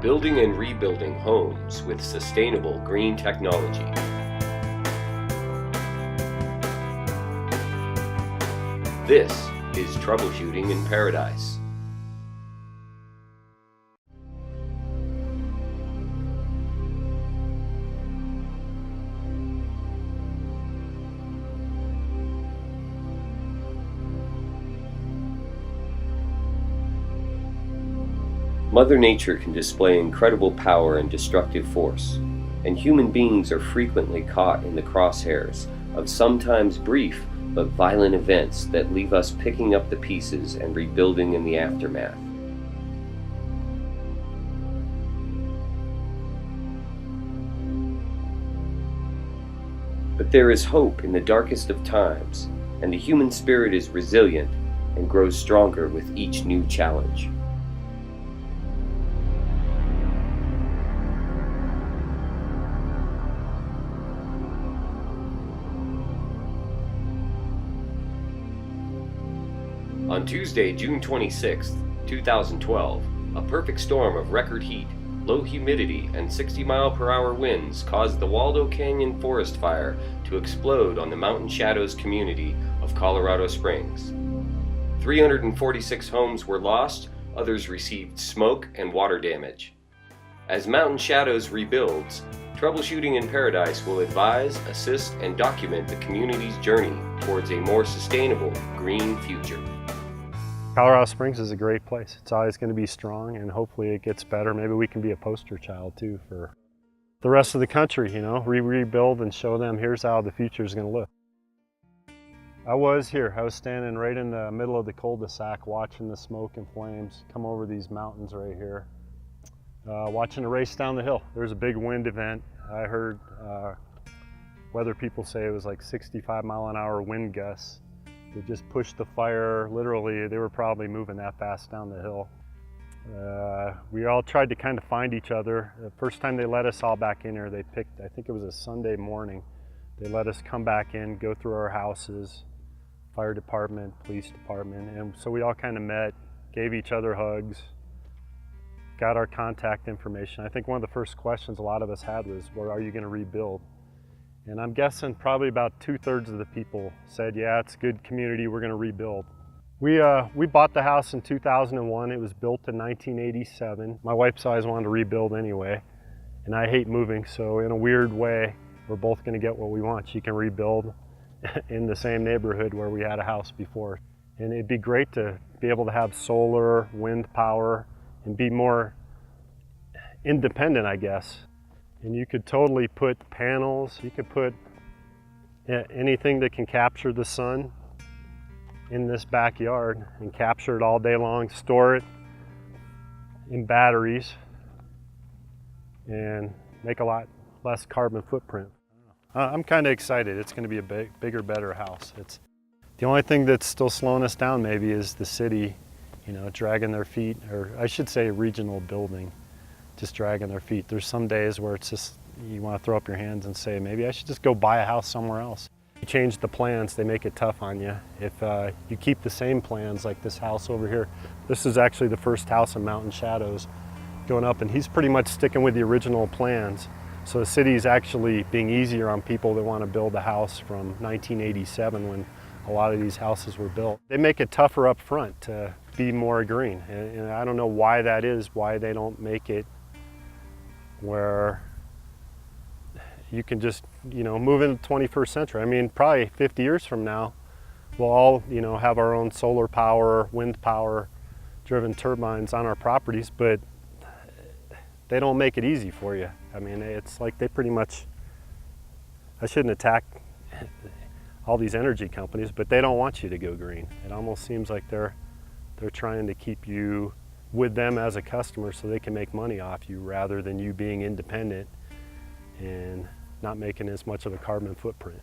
Building and rebuilding homes with sustainable green technology. This is Troubleshooting in Paradise. Mother Nature can display incredible power and destructive force, and human beings are frequently caught in the crosshairs of sometimes brief but violent events that leave us picking up the pieces and rebuilding in the aftermath. But there is hope in the darkest of times, and the human spirit is resilient and grows stronger with each new challenge. On Tuesday, June 26, 2012, a perfect storm of record heat, low humidity, and 60-mile-per-hour winds caused the Waldo Canyon forest fire to explode on the Mountain Shadows community of Colorado Springs. 346 homes were lost, others received smoke and water damage. As Mountain Shadows rebuilds, Troubleshooting in Paradise will advise, assist, and document the community's journey towards a more sustainable, green future. Colorado Springs is a great place. It's always going to be strong, and hopefully it gets better. Maybe we can be a poster child too for the rest of the country, you know, rebuild and show them here's how the future is going to look. I was here. I was standing right in the middle of the cul-de-sac watching the smoke and flames come over these mountains right here, watching a race down the hill. There's a big wind event. I heard weather people say it was like 65-mile-an-hour wind gusts. They just pushed the fire, literally, they were probably moving that fast down the hill. We all tried to kind of find each other. The first time they let us all back in here, they picked, I think it was a Sunday morning, they let us come back in, go through our houses, fire department, police department, and so we all kind of met, gave each other hugs, got our contact information. I think one of the first questions a lot of us had was, well, are you going to rebuild? And I'm guessing probably about 2/3 of the people said, yeah, it's a good community, we're going to rebuild. We bought the house in 2001. It was built in 1987. My wife's always wanted to rebuild anyway, and I hate moving, so in a weird way, we're both going to get what we want. She can rebuild in the same neighborhood where we had a house before. And it'd be great to be able to have solar, wind power, and be more independent, I guess. And you could totally put panels, you could put anything that can capture the sun in this backyard and capture it all day long, store it in batteries, and make a lot less carbon footprint. I'm kind of excited. It's going to be a bigger, better house. The only thing that's still slowing us down maybe is the city, you know, dragging their feet, or I should say regional building. Just dragging their feet. There's some days where it's just, you want to throw up your hands and say, maybe I should just go buy a house somewhere else. You change the plans, they make it tough on you. If you keep the same plans, like this house over here, this is actually the first house in Mountain Shadows going up, and he's pretty much sticking with the original plans. So the city is actually being easier on people that want to build a house from 1987 when a lot of these houses were built. They make it tougher up front to be more green, and I don't know why that is, why they don't make it where you can just, you know, move into the 21st century. I mean, probably 50 years from now, we'll all, you know, have our own solar power, wind power driven turbines on our properties, but they don't make it easy for you. I mean, it's like they pretty much, I shouldn't attack all these energy companies, but they don't want you to go green. It almost seems like they're trying to keep you with them as a customer so they can make money off you rather than you being independent and not making as much of a carbon footprint.